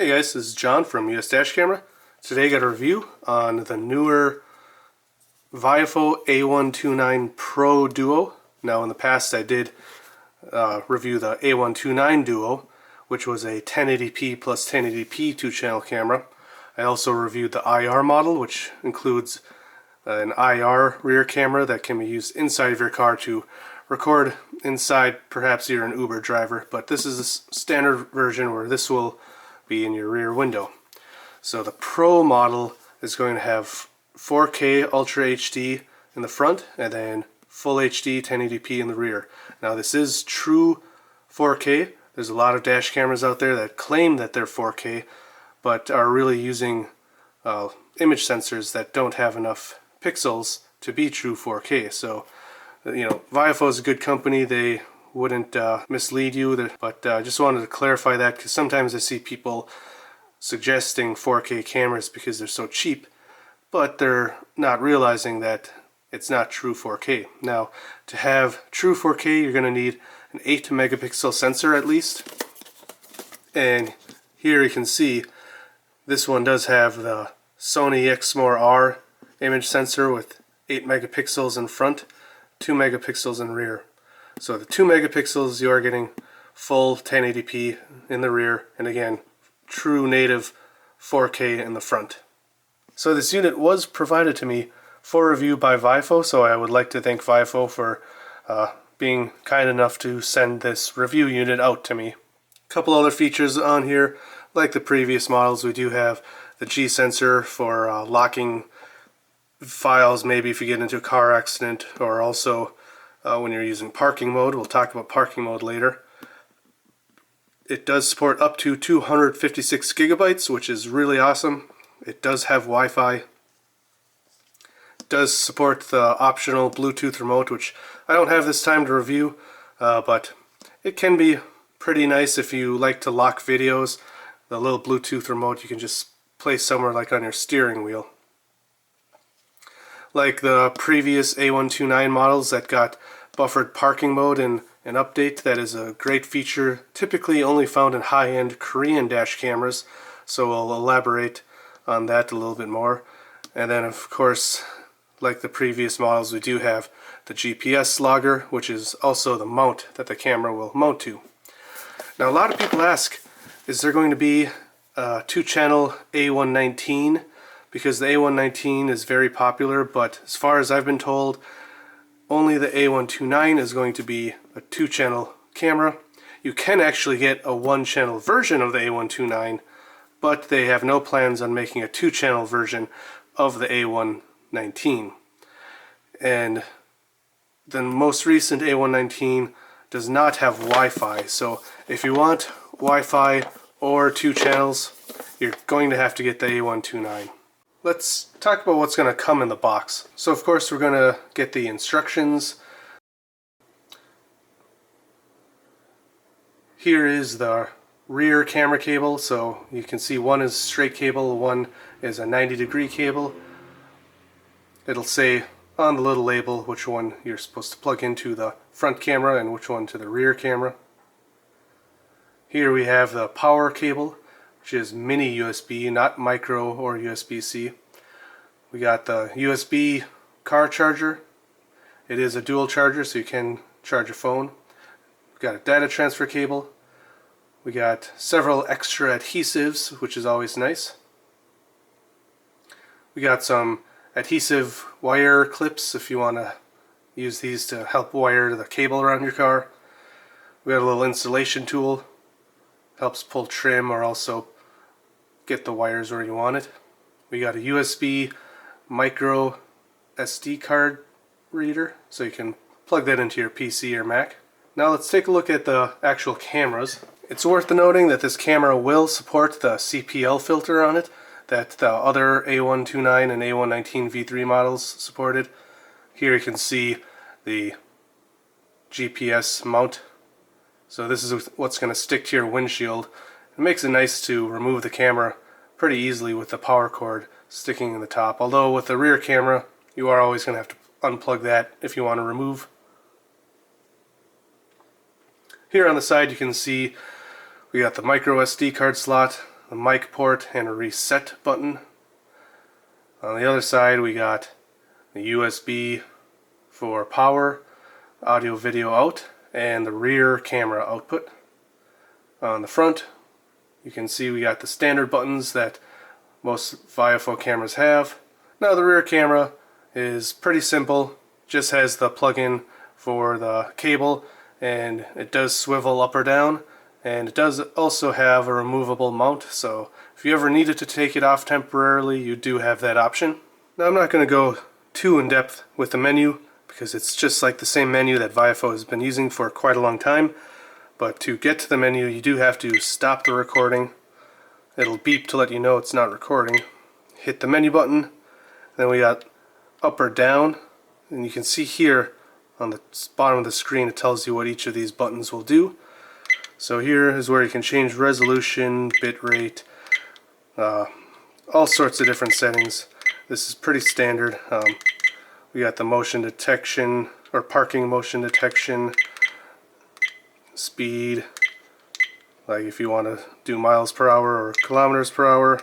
Hey guys, this is John from US Dash Camera. Today I got a review on the newer Viofo A129 Pro Duo. Now in the past I did review the A129 Duo, which was a 1080p plus 1080p 2-channel camera. I also reviewed the IR model, which includes an IR rear camera that can be used inside of your car to record inside. Perhaps you're an Uber driver, but this is a standard version where this will be in your rear window. So the Pro model is going to have 4K Ultra HD in the front and then Full HD 1080p in the rear. Now this is true 4K. There's a lot of dash cameras out there that claim that they're 4K but are really using image sensors that don't have enough pixels to be true 4K. So Viofo is a good company. They wouldn't mislead you, but I just wanted to clarify that because sometimes I see people suggesting 4K cameras because they're so cheap, but they're not realizing that it's not true 4K. Now, to have true 4K, you're going to need an 8 megapixel sensor at least, and here you can see this one does have the Sony Exmor-R image sensor with 8 megapixels in front, 2 megapixels in rear. So the 2 megapixels, you are getting full 1080p in the rear, and again, true native 4K in the front. So this unit was provided to me for review by Viofo, so I would like to thank Viofo for being kind enough to send this review unit out to me. A couple other features on here, like the previous models, we do have the G sensor for locking files, maybe if you get into a car accident, or also when you're using parking mode. We'll talk about parking mode later. It does support up to 256 gigabytes, which is really awesome. It does have Wi-Fi. It does support the optional Bluetooth remote, which I don't have this time to review, but it can be pretty nice if you like to lock videos. The little Bluetooth remote you can just place somewhere like on your steering wheel. Like the previous A129 models that got buffered parking mode in an update, that is a great feature, typically only found in high-end Korean dash cameras, so I'll elaborate on that a little bit more. And then of course, like the previous models, we do have the GPS logger, which is also the mount that the camera will mount to. Now a lot of people ask, is there going to be a 2-channel A119? Because the A119 is very popular, but as far as I've been told, only the A129 is going to be a 2-channel camera. You can actually get a 1-channel version of the A129, but they have no plans on making a 2-channel version of the A119. And the most recent A119 does not have Wi-Fi, so if you want Wi-Fi or 2 channels, you're going to have to get the A129. Let's talk about what's going to come in the box. So of course we're going to get the instructions. Here is the rear camera cable, so you can see one is straight cable, one is a 90-degree cable. It'll say on the little label which one you're supposed to plug into the front camera and which one to the rear camera. Here we have the power cable, which is mini USB, not micro or USB-C. We got the USB car charger. It is a dual charger, so you can charge your phone. We've got a data transfer cable. We got several extra adhesives, which is always nice. We got some adhesive wire clips if you want to use these to help wire the cable around your car. We got a little installation tool. Helps pull trim or also get the wires where you want it. We got a USB micro SD card reader, so you can plug that into your PC or Mac. Now let's take a look at the actual cameras. It's worth noting that this camera will support the CPL filter on it that the other A129 and A119 V3 models supported. Here you can see the GPS mount. So this is what's going to stick to your windshield. It makes it nice to remove the camera pretty easily with the power cord sticking in the top. Although with the rear camera, you are always going to have to unplug that if you want to remove. Here on the side you can see we got the micro SD card slot, the mic port and a reset button. On the other side we got the USB for power, audio video out, and the rear camera output. On the front you can see we got the standard buttons that most Viofo cameras have. Now the rear camera is pretty simple, just has the plug-in for the cable, and it does swivel up or down, and it does also have a removable mount, so if you ever needed to take it off temporarily, you do have that option. Now I'm not going to go too in depth with the menu because it's just like the same menu that Viofo has been using for quite a long time, but to get to the menu you do have to stop the recording. It'll beep to let you know it's not recording. Hit the menu button, then we got up or down, and you can see here on the bottom of the screen it tells you what each of these buttons will do. So here is where you can change resolution, bitrate, all sorts of different settings. This is pretty standard. We got the motion detection, or parking motion detection, speed, like if you want to do miles per hour or kilometers per hour.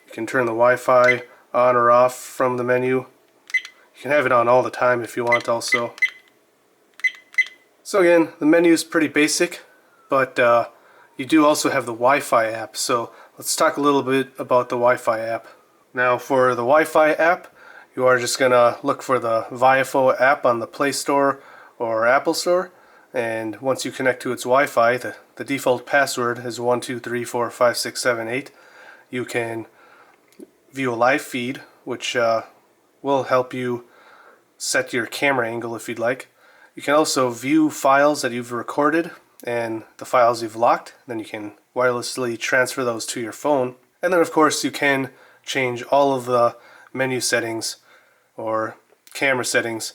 You can turn the Wi-Fi on or off from the menu. You can have it on all the time if you want also. So again, the menu is pretty basic, but you do also have the Wi-Fi app. So let's talk a little bit about the Wi-Fi app. Now for the Wi-Fi app, you are just going to look for the Viofo app on the Play Store or Apple Store. And once you connect to its Wi-Fi, the default password is 1234567 You can view a live feed, which will help you set your camera angle if you'd like. You can also view files that you've recorded and the files you've locked. Then you can wirelessly transfer those to your phone. And then of course you can change all of the menu settings or camera settings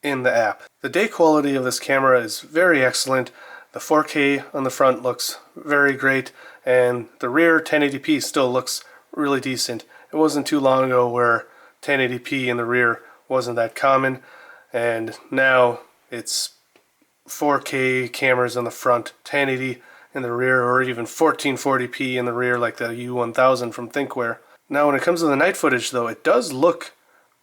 in the app. The day quality of this camera is very excellent. The 4K on the front looks very great, and the rear 1080p still looks really decent. It wasn't too long ago where 1080p in the rear wasn't that common, and now it's 4K cameras on the front, 1080 in the rear, or even 1440p in the rear like the U1000 from Thinkware. Now when it comes to the night footage though, it does look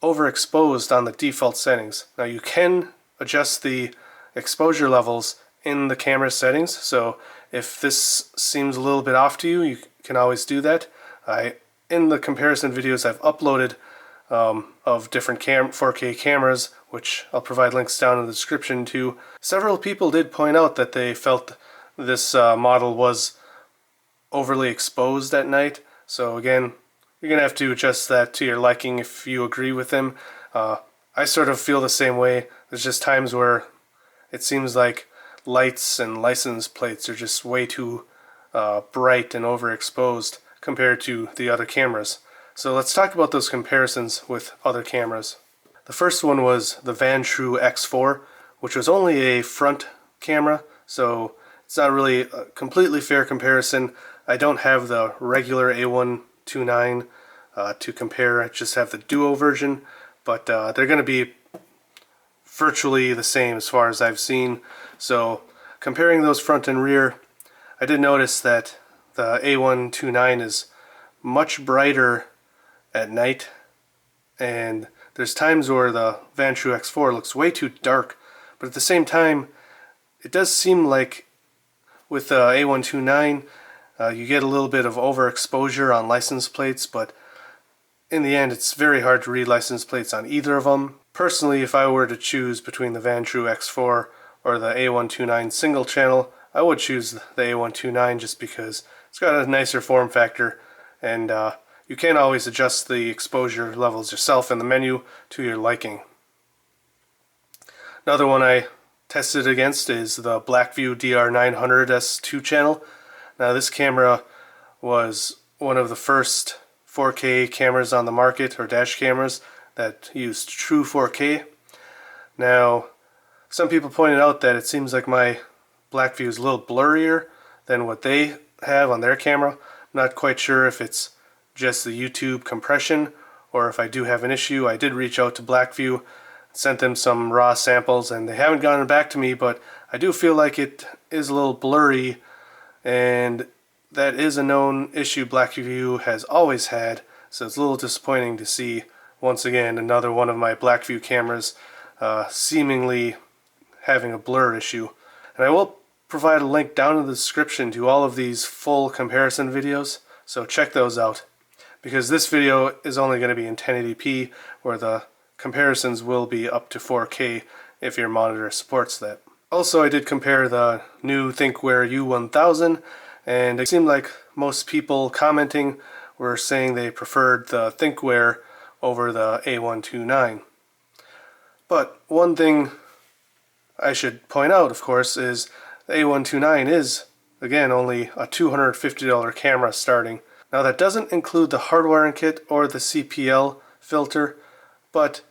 overexposed on the default settings. Now you can adjust the exposure levels in the camera settings, so if this seems a little bit off to you, you can always do that. In the comparison videos I've uploaded of different 4K cameras, which I'll provide links down in the description to, several people did point out that they felt this model was overly exposed at night. So again, you're going to have to adjust that to your liking if you agree with them. I sort of feel the same way. There's just times where it seems like lights and license plates are just way too bright and overexposed compared to the other cameras. So let's talk about those comparisons with other cameras. The first one was the Vantrue X4, which was only a front camera, so it's not really a completely fair comparison. I don't have the regular A129 to compare. I just have the Duo version, but they're going to be virtually the same as far as I've seen. So comparing those front and rear, I did notice that the A129 is much brighter at night, and there's times where the Vantrue X4 looks way too dark, but at the same time it does seem like with the A129 you get a little bit of overexposure on license plates, but in the end it's very hard to read license plates on either of them. Personally, if I were to choose between the Vantrue X4 or the A129 single channel, I would choose the A129 just because it's got a nicer form factor, and you can always adjust the exposure levels yourself in the menu to your liking. Another one I tested against is the Blackvue DR900S2 channel. Now this camera was one of the first 4K cameras on the market, or dash cameras, that used true 4K. Now some people pointed out that it seems like my Blackvue is a little blurrier than what they have on their camera. I'm not quite sure if it's just the YouTube compression or if I do have an issue. I did reach out to Blackvue, sent them some raw samples, and they haven't gotten back to me, but I do feel like it is a little blurry, and that is a known issue Blackvue has always had, so it's a little disappointing to see once again another one of my Blackvue cameras seemingly having a blur issue. And I will provide a link down in the description to all of these full comparison videos, so check those out, because this video is only going to be in 1080p, where the comparisons will be up to 4K if your monitor supports that. Also, I did compare the new Thinkware U1000, and it seemed like most people commenting were saying they preferred the Thinkware over the A129. But one thing I should point out, of course, is the A129 is, again, only a $250 camera starting. Now that doesn't include the hardwiring kit or the CPL filter, but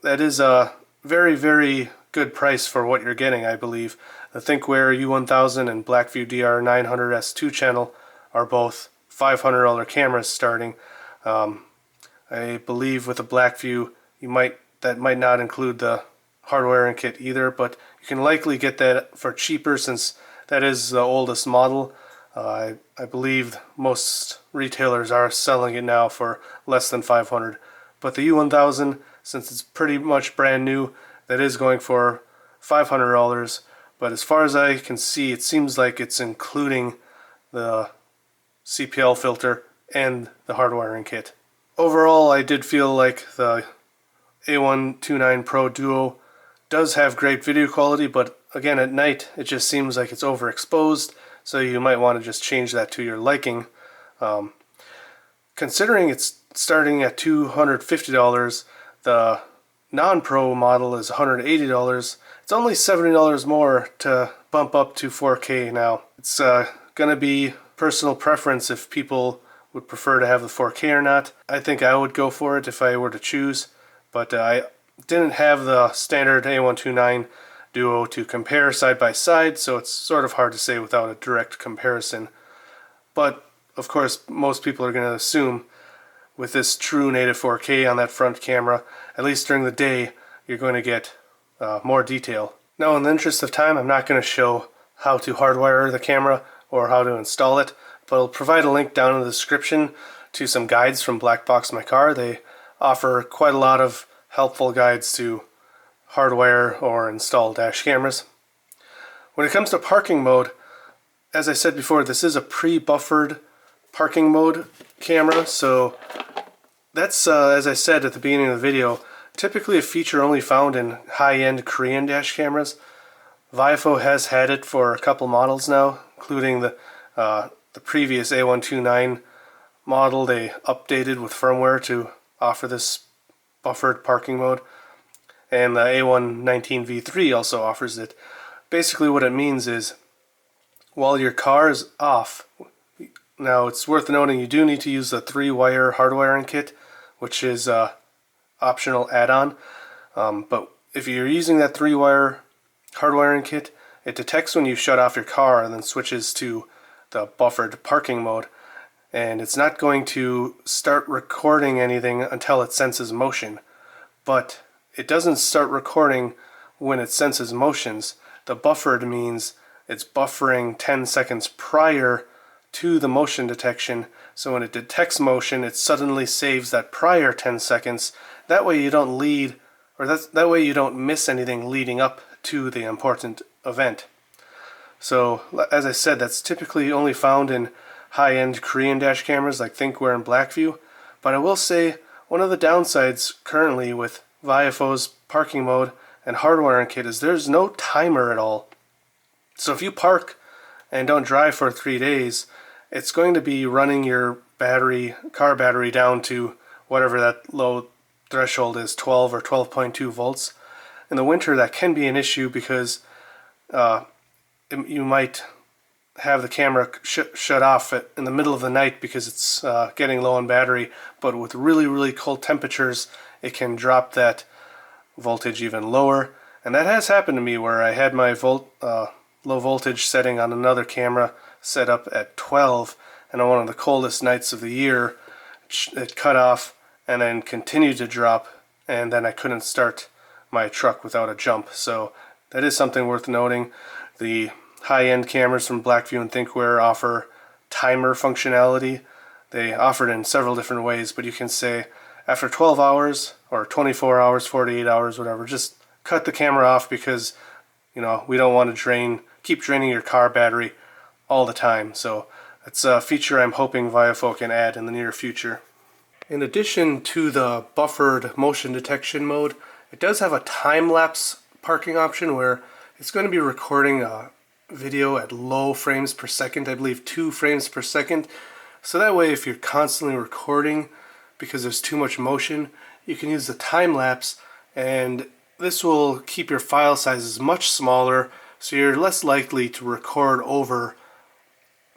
that is a very, very good price for what you're getting, I believe. The Thinkware U1000 and Blackvue DR900S2 channel are both $500 cameras starting. I believe with the Blackvue that might not include the hardwiring kit either, but you can likely get that for cheaper since that is the oldest model. I believe most retailers are selling it now for less than $500. But the U1000, since it's pretty much brand new, that is going for $500. But as far as I can see, it seems like it's including the CPL filter and the hardwiring kit. Overall, I did feel like the A129 Pro Duo does have great video quality, but again, at night it just seems like it's overexposed, so you might want to just change that to your liking. Considering it's starting at $250, the non-pro model is $180. It's only $70 more to bump up to 4K now. It's going to be personal preference if people would prefer to have the 4K or not. I think I would go for it if I were to choose, but I didn't have the standard A129 Duo to compare side by side, so it's sort of hard to say without a direct comparison. But of course, most people are going to assume with this true native 4K on that front camera, at least during the day, you're going to get more detail. Now, in the interest of time, I'm not going to show how to hardwire the camera or how to install it, but I'll provide a link down in the description to some guides from Black Box My Car. They offer quite a lot of helpful guides to hardwire or install dash cameras. When it comes to parking mode, as I said before, this is a pre-buffered parking mode camera, so that's, as I said at the beginning of the video, typically a feature only found in high-end Korean dash cameras. Viofo has had it for a couple models now, including the previous A129 model. They updated with firmware to offer this buffered parking mode, and the A119 V3 also offers it. Basically what it means is, while your car is off, now it's worth noting you do need to use the 3-wire hardwiring kit, which is a optional add-on, but if you're using that 3-wire hardwiring kit, it detects when you shut off your car and then switches to the buffered parking mode, and it's not going to start recording anything until it senses motion. But it doesn't start recording when it senses motions. The buffered means it's buffering 10 seconds prior to the motion detection, so when it detects motion, it suddenly saves that prior 10 seconds. That way you don't that way you don't miss anything leading up to the important event. So, as I said, that's typically only found in high-end Korean dash cameras like Thinkware and Blackvue. But I will say, one of the downsides currently with Viofo's parking mode and hardwiring kit is there's no timer at all. So if you park and don't drive for 3 days, it's going to be running your car battery down to whatever that low threshold is, 12 or 12.2 volts. In the winter, that can be an issue because you might have the camera shut off in the middle of the night because it's getting low on battery, but with really, really cold temperatures, it can drop that voltage even lower. And that has happened to me where I had my low voltage setting on another camera set up at 12, and on one of the coldest nights of the year, it cut off and then continued to drop, and then I couldn't start my truck without a jump. So that is something worth noting. The high-end cameras from Blackvue and Thinkware offer timer functionality. They offer it in several different ways, but you can say after 12 hours or 24 hours, 48 hours, whatever, just cut the camera off because, you know, we don't want to keep draining your car battery all the time. So that's a feature I'm hoping Viofo can add in the near future. In addition to the buffered motion detection mode, it does have a time-lapse parking option where it's going to be recording a video at low frames per second, I believe 2 frames per second. So that way if you're constantly recording because there's too much motion, you can use the time-lapse, and this will keep your file sizes much smaller, so you're less likely to record over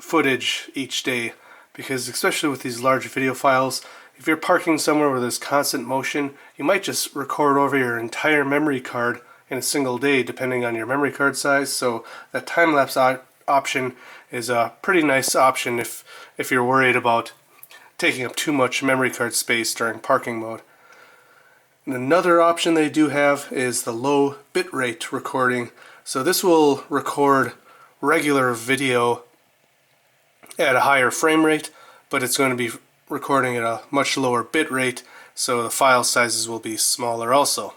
footage each day. Because especially with these large video files, if you're parking somewhere where there's constant motion, you might just record over your entire memory card in a single day, depending on your memory card size. So that time-lapse option is a pretty nice option if you're worried about taking up too much memory card space during parking mode. And another option they do have is the low bitrate recording. So this will record regular video at a higher frame rate, but it's going to be recording at a much lower bit rate, so the file sizes will be smaller also.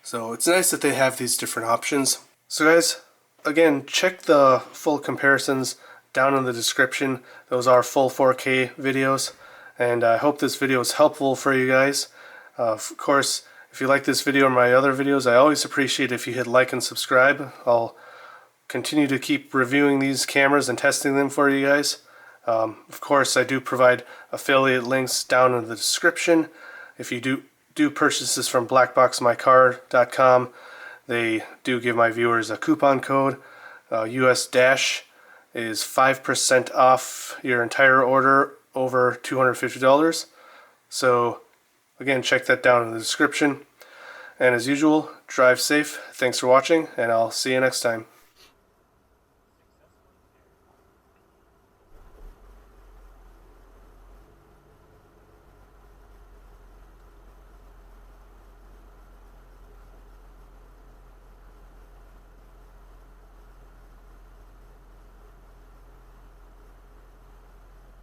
So it's nice that they have these different options. So guys, again, check the full comparisons down in the description. Those are full 4K videos, and I hope this video is helpful for you guys. Of course, if you like this video or my other videos, I always appreciate if you hit like and subscribe. I'll continue to keep reviewing these cameras and testing them for you guys. Of course, I do provide affiliate links down in the description. If you do purchase this from blackboxmycar.com, they do give my viewers a coupon code. US Dash is 5% off your entire order over $250. So again, check that down in the description. And as usual, drive safe. Thanks for watching, and I'll see you next time.